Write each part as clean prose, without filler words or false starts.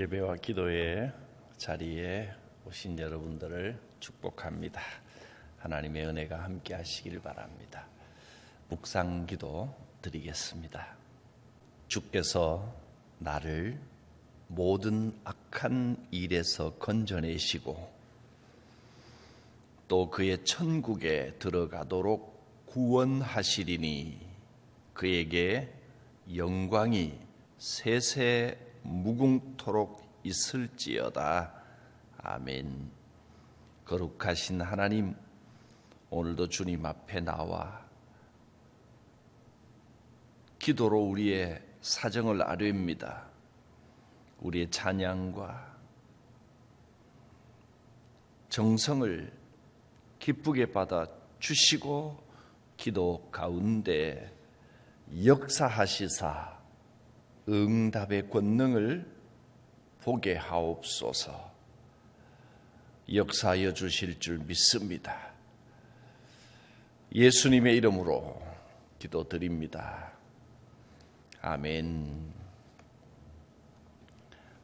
예배와 기도의 자리에 오신 여러분들을 축복합니다. 하나님의 은혜가 함께 하시길 바랍니다. 묵상기도 드리겠습니다. 주께서 나를 모든 악한 일에서 건져내시고 또 그의 천국에 들어가도록 구원하시리니 그에게 영광이 세세 무궁토록 있을지어다. 아멘. 거룩하신 하나님, 오늘도 주님 앞에 나와 기도로 우리의 사정을 아뢰입니다. 우리의 찬양과 정성을 기쁘게 받아 주시고 기도 가운데 역사하시사 응답의 권능을 보게 하옵소서. 역사하여 주실 줄 믿습니다. 예수님의 이름으로 기도드립니다. 아멘.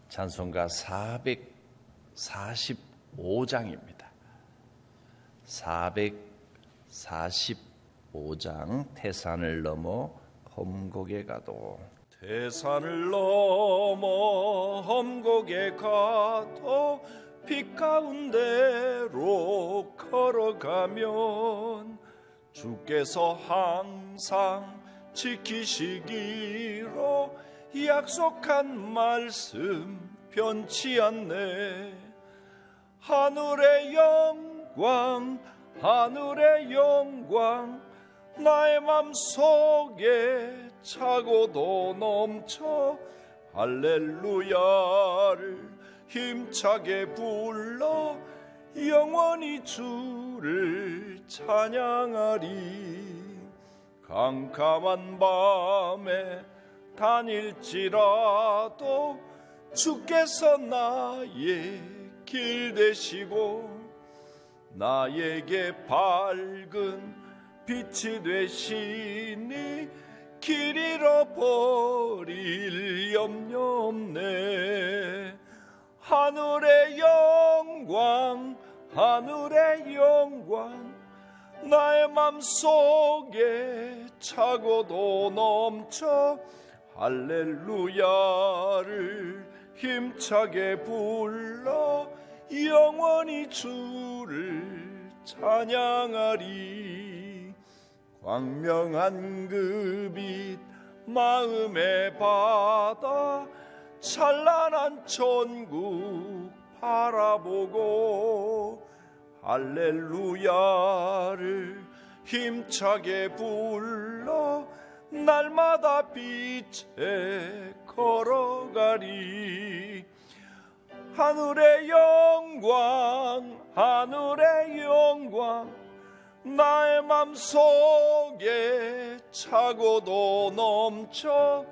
찬송가 445장입니다. 445장 태산을 넘어 험곡에 가도 태산을 넘어 험곡에 가도 빛 가운데로 걸어가면 주께서 항상 지키시기로 약속한 말씀 변치 않네. 하늘의 영광 하늘의 영광 나의 맘속에 차고도 넘쳐 할렐루야를 힘차게 불러 영원히 주를 찬양하리. 캄캄한 밤에 다닐지라도 주께서 나의 길 되시고 나에게 밝은 빛이 되시니 길 잃어버릴 염려 없네. 하늘의 영광 하늘의 영광 나의 맘속에 차고도 넘쳐 할렐루야를 힘차게 불러 영원히 주를 찬양하리. 광명한 그 빛 마음에 받아 찬란한 천국 바라보고 할렐루야를 힘차게 불러 날마다 빛에 걸어가리. 하늘의 영광 하늘의 영광 나의 맘속에 차고도 넘쳐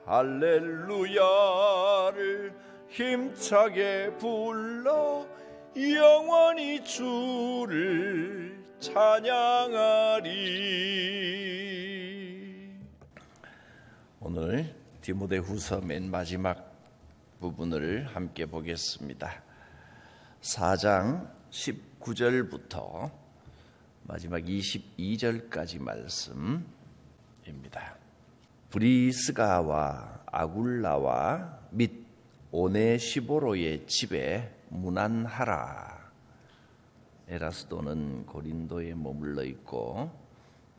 할렐루야를 힘차게 불러 영원히 주를 찬양하리. 오늘 디모데후서 맨 마지막 부분을 함께 보겠습니다. 4장 19절부터 마지막 22절까지 말씀입니다. 브리스가와 아굴라와 및 오네시보로의 집에 문안하라. 에라스도는 고린도에 머물러 있고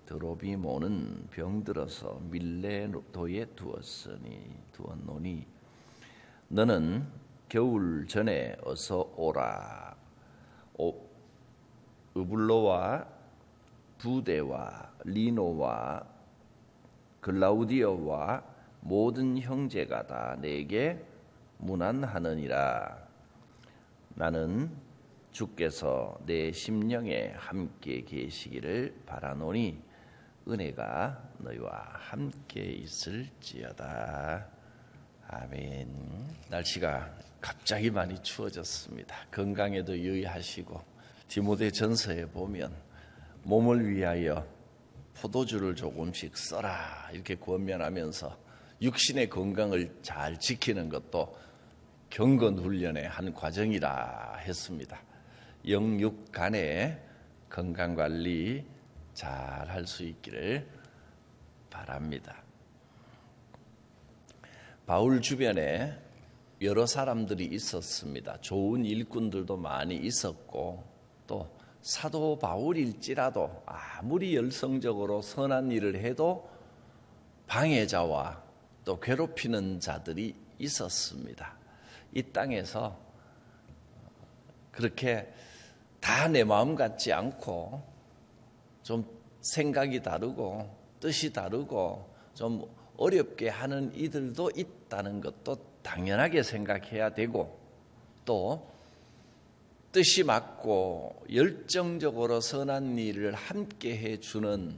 드로비모는 병들어서 밀레도에 두었노니 너는 겨울 전에 어서 오라. 으블로와 부데와 리노와 글라우디오와 모든 형제가 다 내게 문안하느니라. 나는 주께서 내 심령에 함께 계시기를 바라노니 은혜가 너희와 함께 있을지어다. 아멘. 날씨가 갑자기 많이 추워졌습니다. 건강에도 유의하시고 디모데 전서에 보면 몸을 위하여 포도주를 조금씩 써라 이렇게 권면하면서 육신의 건강을 잘 지키는 것도 경건 훈련의 한 과정이라 했습니다. 영육 간의 건강 관리 잘 할 수 있기를 바랍니다. 바울 주변에 여러 사람들이 있었습니다. 좋은 일꾼들도 많이 있었고, 또 사도 바울일지라도 아무리 열성적으로 선한 일을 해도 방해자와 또 괴롭히는 자들이 있었습니다. 이 땅에서 그렇게 다 내 마음 같지 않고 좀 생각이 다르고 뜻이 다르고 좀 어렵게 하는 이들도 있다는 것도 당연하게 생각해야 되고, 또 뜻이 맞고 열정적으로 선한 일을 함께 해주는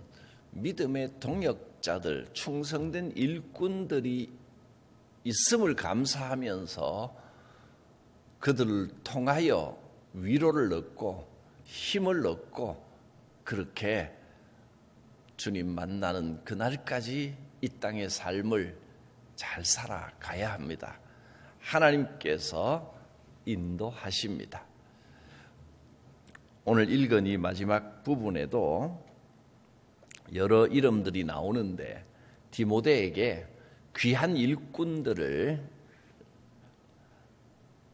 믿음의 동역자들, 충성된 일꾼들이 있음을 감사하면서 그들을 통하여 위로를 얻고 힘을 얻고 그렇게 주님 만나는 그날까지 이 땅의 삶을 잘 살아가야 합니다. 하나님께서 인도하십니다. 오늘 읽은 이 마지막 부분에도 여러 이름들이 나오는데 디모데에게 귀한 일꾼들을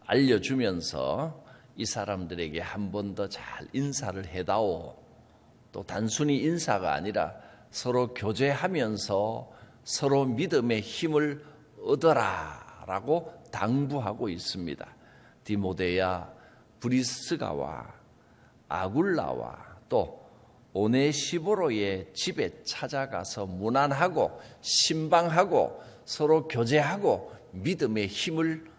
알려주면서 이 사람들에게 한 번 더 잘 인사를 해다오. 또 단순히 인사가 아니라 서로 교제하면서 서로 믿음의 힘을 얻어라라고 당부하고 있습니다. 디모데야 브리스가와 아굴라와 또 오네시보로의 집에 찾아가서 문안하고 신방하고 서로 교제하고 믿음의 힘을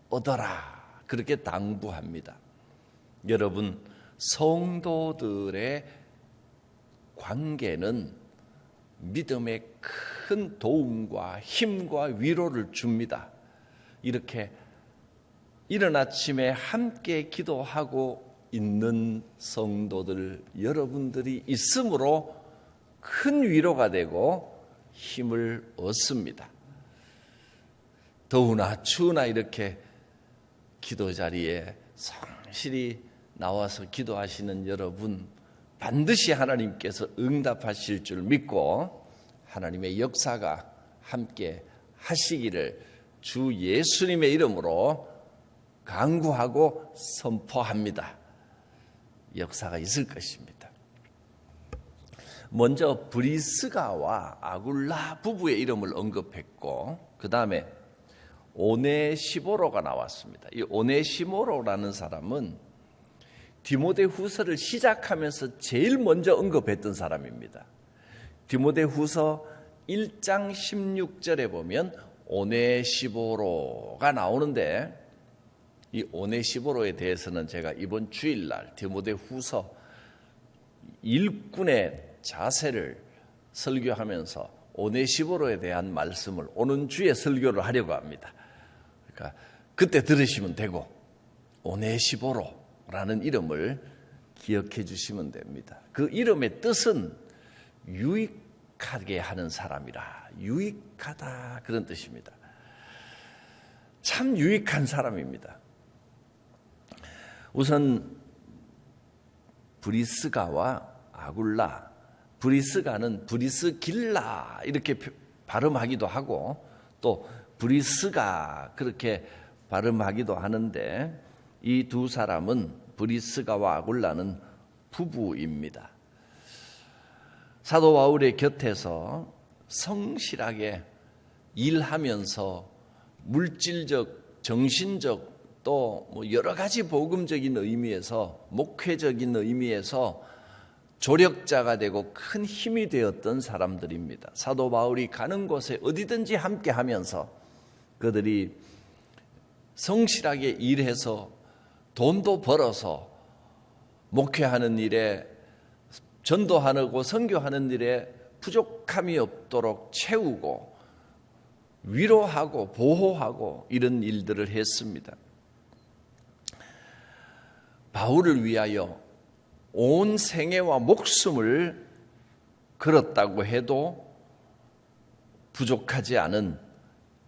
얻어라, 그렇게 당부합니다. 여러분, 성도들의 관계는 믿음의 큰 도움과 힘과 위로를 줍니다. 이렇게 이른 아침에 함께 기도하고 있는 성도들 여러분들이 있으므로 큰 위로가 되고 힘을 얻습니다. 더우나 추우나 이렇게 기도 자리에 성실히 나와서 기도하시는 여러분, 반드시 하나님께서 응답하실 줄 믿고 하나님의 역사가 함께 하시기를 주 예수님의 이름으로 간구하고 선포합니다. 역사가 있을 것입니다. 먼저 브리스가와 아굴라 부부의 이름을 언급했고, 그 다음에 오네시보로가 나왔습니다. 이 오네시모로라는 사람은 디모데후서를 시작하면서 제일 먼저 언급했던 사람입니다. 디모데후서 1장 16절에 보면 오네시보로가 나오는데, 이 오네시보로에 대해서는 제가 이번 주일날 디모데후서 일꾼의 자세를 설교하면서 오네시보로에 대한 말씀을 오는 주에 설교를 하려고 합니다. 그러니까 그때 들으시면 되고, 오네시보로라는 이름을 기억해 주시면 됩니다. 그 이름의 뜻은 유익하게 하는 사람이라, 유익하다, 그런 뜻입니다. 참 유익한 사람입니다. 우선 브리스가와 아굴라, 브리스가는 브리스길라 이렇게 발음하기도 하고 또 브리스가 그렇게 발음하기도 하는데, 이 두 사람은 브리스가와 아굴라는 부부입니다. 사도 바울의 곁에서 성실하게 일하면서 물질적, 정신적 또 여러 가지 복음적인 의미에서, 목회적인 의미에서 조력자가 되고 큰 힘이 되었던 사람들입니다. 사도 바울이 가는 곳에 어디든지 함께 하면서 그들이 성실하게 일해서 돈도 벌어서 목회하는 일에, 전도하고 선교하는 일에 부족함이 없도록 채우고 위로하고 보호하고 이런 일들을 했습니다. 바울을 위하여 온 생애와 목숨을 걸었다고 해도 부족하지 않은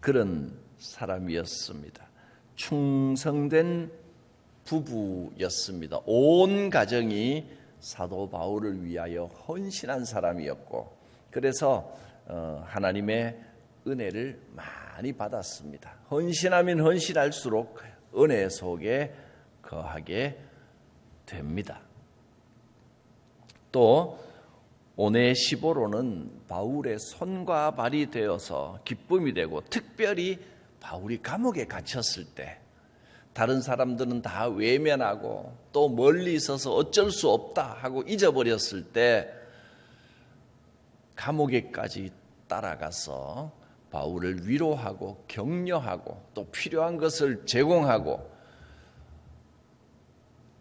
그런 사람이었습니다. 충성된 부부였습니다. 온 가정이 사도 바울을 위하여 헌신한 사람이었고, 그래서 하나님의 은혜를 많이 받았습니다. 헌신하면 헌신할수록 은혜 속에 거하게 됩니다. 또 오네시보로는 바울의 손과 발이 되어서 기쁨이 되고, 특별히 바울이 감옥에 갇혔을 때 다른 사람들은 다 외면하고 또 멀리 있어서 어쩔 수 없다 하고 잊어버렸을 때 감옥에까지 따라가서 바울을 위로하고 격려하고 또 필요한 것을 제공하고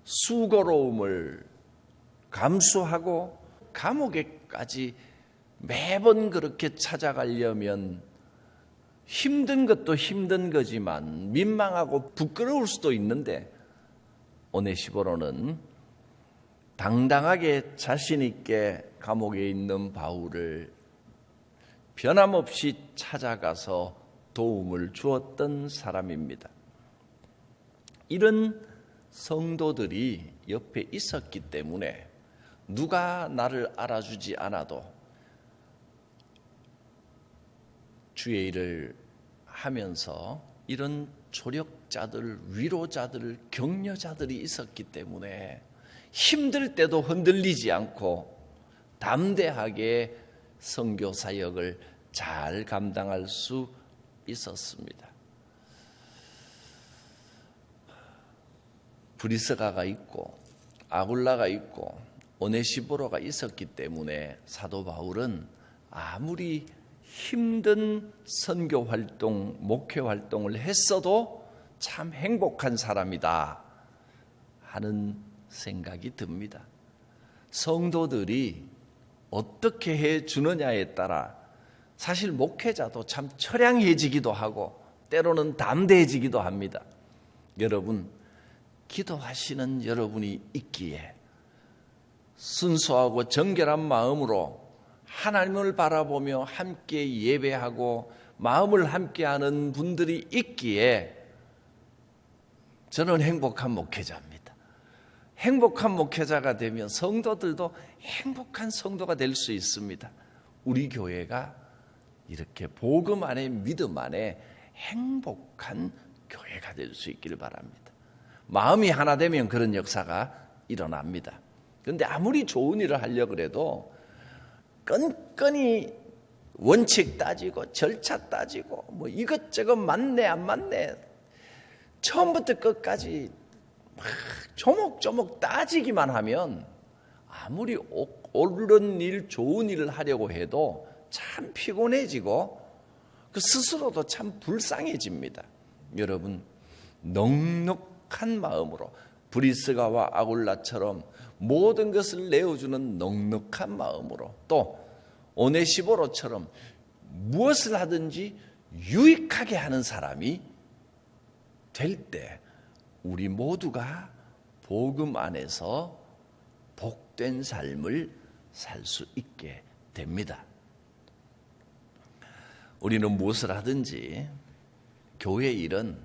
수고로움을 감수하고 감옥에까지 매번 그렇게 찾아가려면 힘든 것도 힘든 거지만 민망하고 부끄러울 수도 있는데, 오네시보로는 당당하게 자신 있게 감옥에 있는 바울을 변함없이 찾아가서 도움을 주었던 사람입니다. 이런 성도들이 옆에 있었기 때문에 누가 나를 알아주지 않아도 주의 일을 하면서 이런 조력자들, 위로자들, 격려자들이 있었기 때문에 힘들 때도 흔들리지 않고 담대하게 선교 사역을 잘 감당할 수 있었습니다. 브리스가가 있고 아굴라가 있고 오네시보로가 있었기 때문에 사도 바울은 아무리 힘든 선교 활동, 목회 활동을 했어도 참 행복한 사람이다 하는 생각이 듭니다. 성도들이 어떻게 해주느냐에 따라 사실 목회자도 참 처량해지기도 하고 때로는 담대해지기도 합니다. 여러분, 기도하시는 여러분이 있기에 순수하고 정결한 마음으로 하나님을 바라보며 함께 예배하고 마음을 함께하는 분들이 있기에 저는 행복한 목회자입니다. 행복한 목회자가 되면 성도들도 행복한 성도가 될 수 있습니다. 우리 교회가 이렇게 복음 안에 믿음 안에 행복한 교회가 될 수 있기를 바랍니다. 마음이 하나 되면 그런 역사가 일어납니다. 그런데 아무리 좋은 일을 하려고 해도 끈끈이 원칙 따지고 절차 따지고 뭐 이것저것 맞네 안 맞네 처음부터 끝까지 막 조목조목 따지기만 하면 아무리 옳은 일 좋은 일을 하려고 해도 참 피곤해지고 그 스스로도 참 불쌍해집니다. 여러분, 넉넉한 마음으로 브리스가와 아굴라처럼 모든 것을 내어주는 넉넉한 마음으로, 또 오네시보로처럼 무엇을 하든지 유익하게 하는 사람이 될 때 우리 모두가 복음 안에서 복된 삶을 살 수 있게 됩니다. 우리는 무엇을 하든지 교회 일은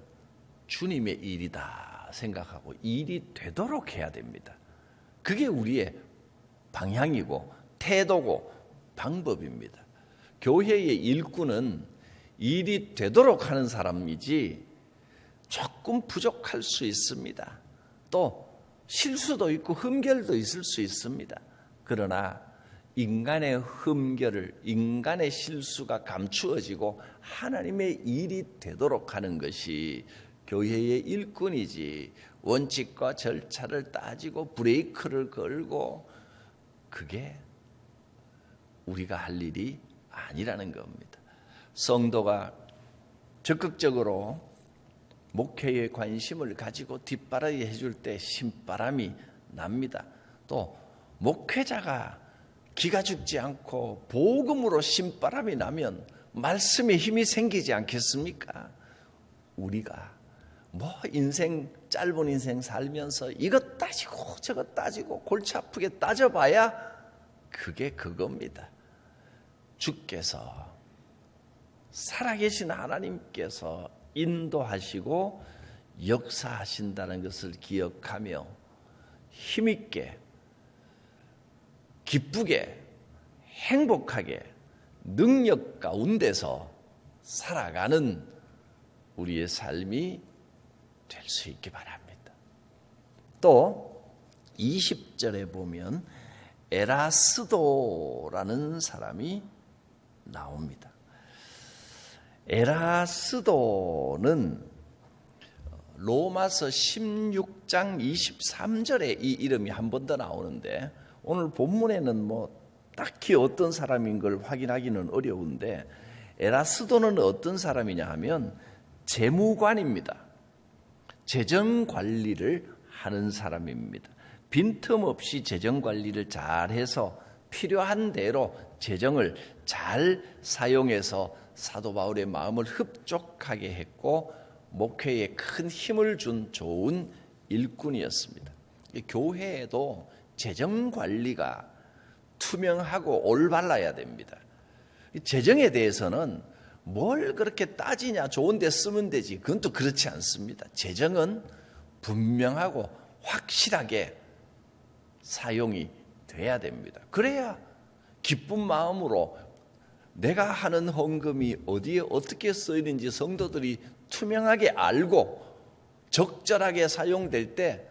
주님의 일이다 생각하고 일이 되도록 해야 됩니다. 그게 우리의 방향이고 태도고 방법입니다. 교회의 일꾼은 일이 되도록 하는 사람이지 조금 부족할 수 있습니다. 또 실수도 있고 흠결도 있을 수 있습니다. 그러나 인간의 흠결을, 인간의 실수가 감추어지고 하나님의 일이 되도록 하는 것이 교회의 일꾼이지, 원칙과 절차를 따지고 브레이크를 걸고 그게 우리가 할 일이 아니라는 겁니다. 성도가 적극적으로 목회에 관심을 가지고 뒷바라지 해줄 때 신바람이 납니다. 또 목회자가 기가 죽지 않고 복음으로 신바람이 나면 말씀에 힘이 생기지 않겠습니까? 우리가 인생 짧은 인생 살면서 이것 따지고 저것 따지고 골치 아프게 따져봐야 그게 그겁니다. 주께서 살아계신 하나님께서 인도하시고 역사하신다는 것을 기억하며 힘있게, 기쁘게, 행복하게 능력 가운데서 살아가는 우리의 삶이 될 수 있기 바랍니다. 또 20절에 보면 에라스도라는 사람이 나옵니다. 에라스도는 로마서 16장 23절에 이 이름이 한 번 더 나오는데 오늘 본문에는 딱히 어떤 사람인 걸 확인하기는 어려운데 에라스도는 어떤 사람이냐 하면 재무관입니다. 재정 관리를 하는 사람입니다. 빈틈없이 재정 관리를 잘해서 필요한 대로 재정을 잘 사용해서 사도 바울의 마음을 흡족하게 했고 목회에 큰 힘을 준 좋은 일꾼이었습니다. 교회에도 재정 관리가 투명하고 올바라야 됩니다. 재정에 대해서는 뭘 그렇게 따지냐, 좋은 데 쓰면 되지. 그건 또 그렇지 않습니다. 재정은 분명하고 확실하게 사용이 돼야 됩니다. 그래야 기쁜 마음으로 내가 하는 헌금이 어디에 어떻게 쓰이는지 성도들이 투명하게 알고 적절하게 사용될 때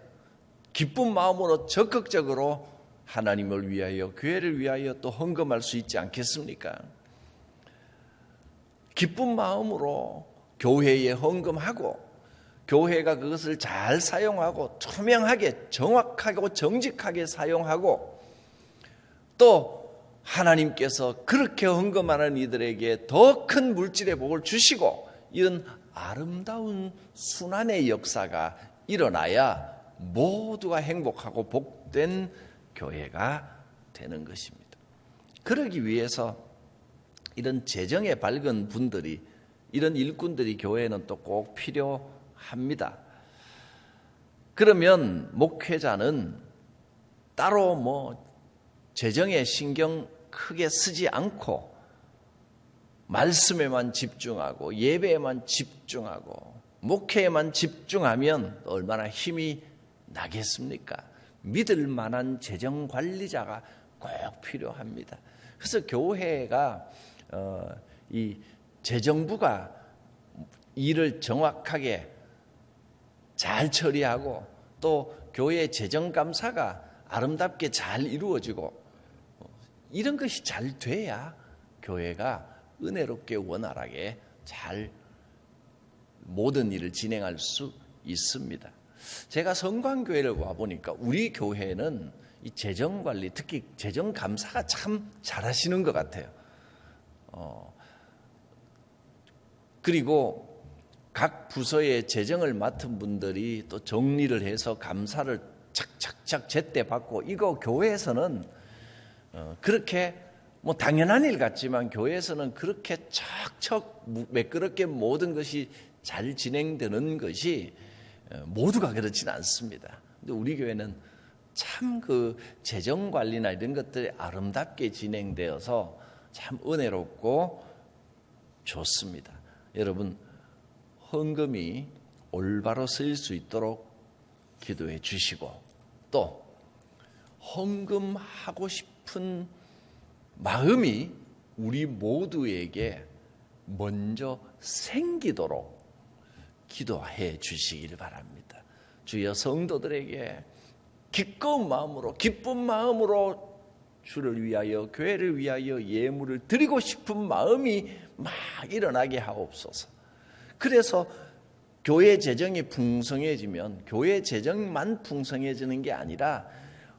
기쁜 마음으로 적극적으로 하나님을 위하여, 교회를 위하여 또 헌금할 수 있지 않겠습니까? 기쁜 마음으로 교회에 헌금하고 교회가 그것을 잘 사용하고 투명하게, 정확하고 정직하게 사용하고 또 하나님께서 그렇게 헌금하는 이들에게 더 큰 물질의 복을 주시고 이런 아름다운 순환의 역사가 일어나야 모두가 행복하고 복된 교회가 되는 것입니다. 그러기 위해서 이런 재정에 밝은 분들이, 이런 일꾼들이 교회에는 또 꼭 필요합니다. 그러면 목회자는 따로 재정에 신경 크게 쓰지 않고 말씀에만 집중하고 예배에만 집중하고 목회에만 집중하면 얼마나 힘이 나겠습니까? 믿을 만한 재정 관리자가 꼭 필요합니다. 그래서 교회가 이 재정부가 일을 정확하게 잘 처리하고 또 교회 재정감사가 아름답게 잘 이루어지고 이런 것이 잘 돼야 교회가 은혜롭게 원활하게 잘 모든 일을 진행할 수 있습니다. 제가 성광교회를 와보니까 우리 교회는 이 재정관리, 특히 재정감사가 참 잘하시는 것 같아요. 그리고 각 부서의 재정을 맡은 분들이 또 정리를 해서 감사를 착착착 제때 받고, 이거 교회에서는 그렇게 당연한 일 같지만 교회에서는 그렇게 척척 매끄럽게 모든 것이 잘 진행되는 것이 모두가 그렇지는 않습니다. 근데 우리 교회는 참 그 재정 관리나 이런 것들이 아름답게 진행되어서 참 은혜롭고 좋습니다. 여러분, 헌금이 올바로 쓰일 수 있도록 기도해 주시고 또 헌금하고 싶은 마음이 우리 모두에게 먼저 생기도록 기도해 주시길 바랍니다. 주여, 성도들에게 기꺼운 마음으로, 기쁜 마음으로 주를 위하여, 교회를 위하여 예물을 드리고 싶은 마음이 막 일어나게 하옵소서. 그래서 교회 재정이 풍성해지면 교회 재정만 풍성해지는 게 아니라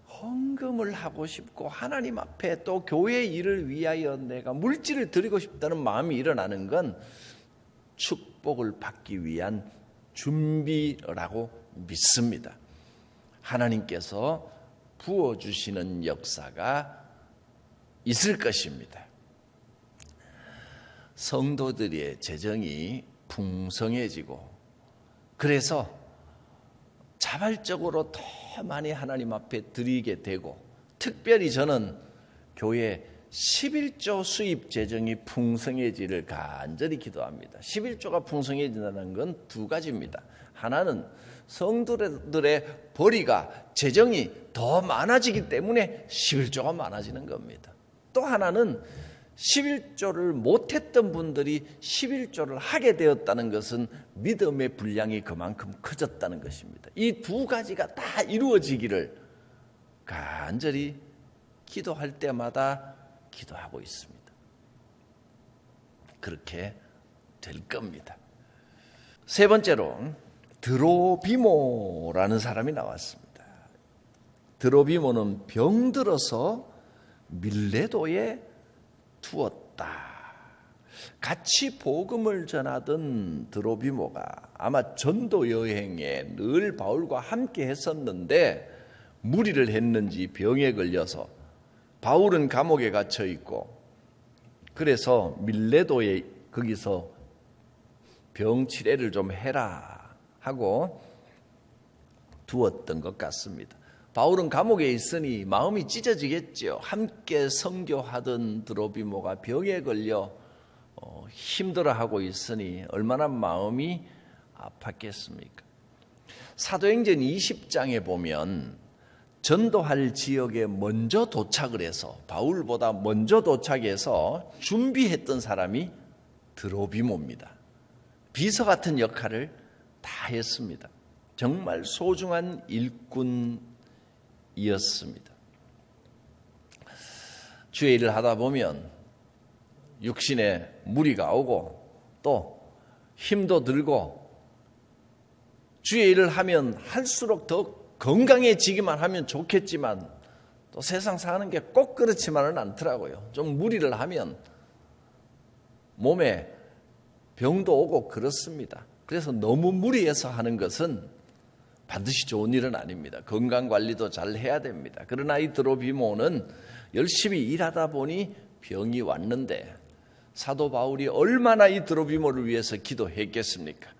헌금을 하고 싶고 하나님 앞에 또 교회 일을 위하여 내가 물질을 드리고 싶다는 마음이 일어나는 건 축복을 받기 위한 준비라고 믿습니다. 하나님께서 부어주시는 역사가 있을 것입니다. 성도들의 재정이 풍성해지고 그래서 자발적으로 더 많이 하나님 앞에 드리게 되고, 특별히 저는 교회 11조 수입 재정이 풍성해지를 간절히 기도합니다. 11조가 풍성해진다는 건 두 가지입니다. 하나는 성도들의 벌이가 재정이 더 많아지기 때문에 11조가 많아지는 겁니다. 또 하나는 11조를 못했던 분들이 11조를 하게 되었다는 것은 믿음의 분량이 그만큼 커졌다는 것입니다. 이 두 가지가 다 이루어지기를 간절히 기도할 때마다 기도하고 있습니다. 그렇게 될 겁니다. 세 번째로 드로비모라는 사람이 나왔습니다. 드로비모는 병들어서 밀레도에 두었다. 같이 복음을 전하던 드로비모가 아마 전도 여행에 늘 바울과 함께 했었는데 무리를 했는지 병에 걸려서 바울은 감옥에 갇혀 있고 그래서 밀레도에 거기서 병 치료를 좀 해라 하고 두었던 것 같습니다. 바울은 감옥에 있으니 마음이 찢어지겠죠. 함께 선교하던 드로비모가 병에 걸려 힘들어하고 있으니 얼마나 마음이 아팠겠습니까? 사도행전 20장에 보면 전도할 지역에 먼저 도착을 해서 바울보다 먼저 도착해서 준비했던 사람이 드로비모입니다. 비서 같은 역할을 다 했습니다. 정말 소중한 일꾼이었습니다. 주의 일을 하다 보면 육신에 무리가 오고 또 힘도 들고 주의 일을 하면 할수록 더 건강해지기만 하면 좋겠지만 또 세상 사는 게 꼭 그렇지만은 않더라고요. 좀 무리를 하면 몸에 병도 오고 그렇습니다. 그래서 너무 무리해서 하는 것은 반드시 좋은 일은 아닙니다. 건강관리도 잘 해야 됩니다. 그러나 이 드로비모는 열심히 일하다 보니 병이 왔는데 사도 바울이 얼마나 이 드로비모를 위해서 기도했겠습니까?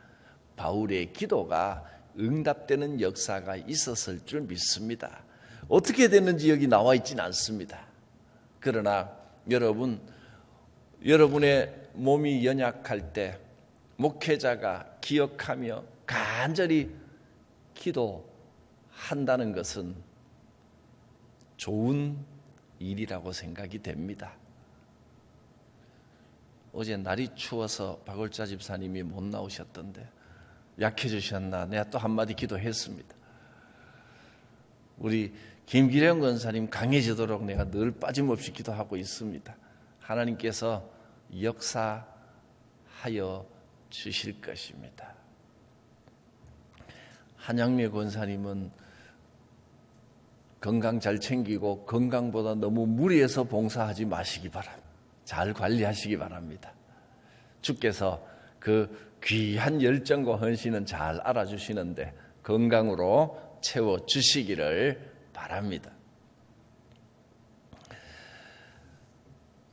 바울의 기도가 응답되는 역사가 있었을 줄 믿습니다. 어떻게 됐는지 여기 나와 있지는 않습니다. 그러나 여러분의 몸이 연약할 때 목회자가 기억하며 간절히 기도한다는 것은 좋은 일이라고 생각이 됩니다. 어제 날이 추워서 박월자 집사님이 못 나오셨던데 약해지셨나? 내가 또 한마디 기도했습니다. 우리 김기령 권사님 강해지도록 내가 늘 빠짐없이 기도하고 있습니다. 하나님께서 역사하여 주실 것입니다. 한양매 권사님은 건강 잘 챙기고 건강보다 너무 무리해서 봉사하지 마시기 바랍니다. 잘 관리하시기 바랍니다. 주께서 그 귀한 열정과 헌신은 잘 알아주시는데 건강으로 채워주시기를 바랍니다.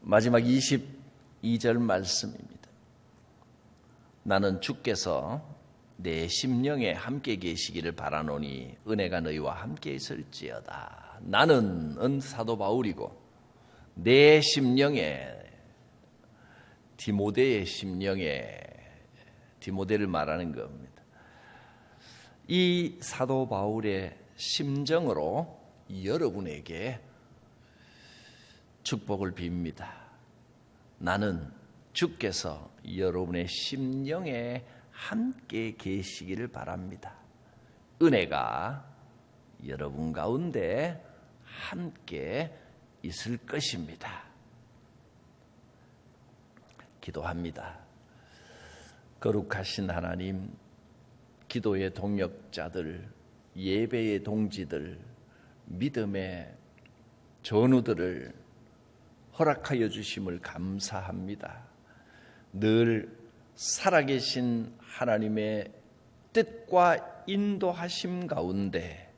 마지막 22절 말씀입니다. 나는 주께서 내 심령에 함께 계시기를 바라노니 은혜가 너희와 함께 있을지어다. 나는 사도 바울이고 내 심령에 디모데의 심령에 디모데를 말하는 겁니다. 이 사도 바울의 심정으로 여러분에게 축복을 빕니다. 나는 주께서 여러분의 심령에 함께 계시기를 바랍니다. 은혜가 여러분 가운데 함께 있을 것입니다. 기도합니다. 거룩하신 하나님, 기도의 동역자들, 예배의 동지들, 믿음의 전우들을 허락하여 주심을 감사합니다. 늘 살아계신 하나님의 뜻과 인도하심 가운데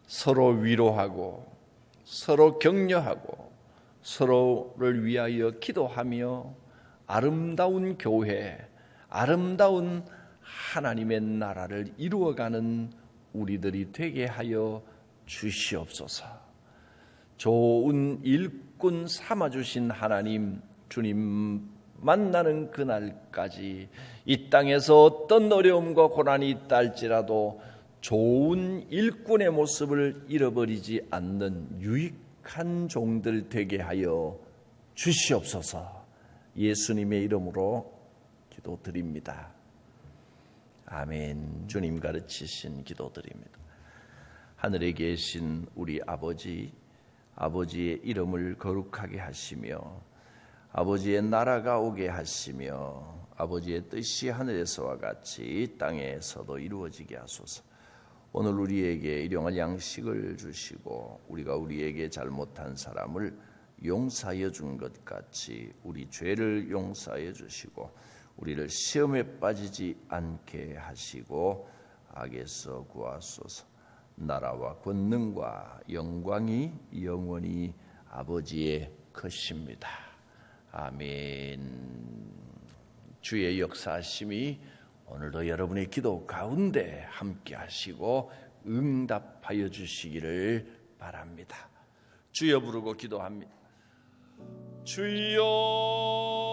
서로 위로하고 서로 격려하고 서로를 위하여 기도하며 아름다운 교회, 아름다운 하나님의 나라를 이루어가는 우리들이 되게 하여 주시옵소서. 좋은 일꾼 삼아주신 하나님, 주님 만나는 그날까지 이 땅에서 어떤 어려움과 고난이 있다 할지라도 좋은 일꾼의 모습을 잃어버리지 않는 유익한 종들 되게 하여 주시옵소서. 예수님의 이름으로 기도드립니다. 아멘. 주님 가르치신 기도드립니다. 하늘에 계신 우리 아버지, 아버지의 이름을 거룩하게 하시며 아버지의 나라가 오게 하시며 아버지의 뜻이 하늘에서와 같이 이 땅에서도 이루어지게 하소서. 오늘 우리에게 일용할 양식을 주시고 우리가 우리에게 잘못한 사람을 용서하여 준 것 같이 우리 죄를 용서하여 주시고 우리를 시험에 빠지지 않게 하시고 악에서 구하소서. 나라와 권능과 영광이 영원히 아버지의 것입니다. 아멘. 주의 역사하심이 오늘도 여러분의 기도 가운데 함께 하시고 응답하여 주시기를 바랍니다. 주여 부르고 기도합니다. 주여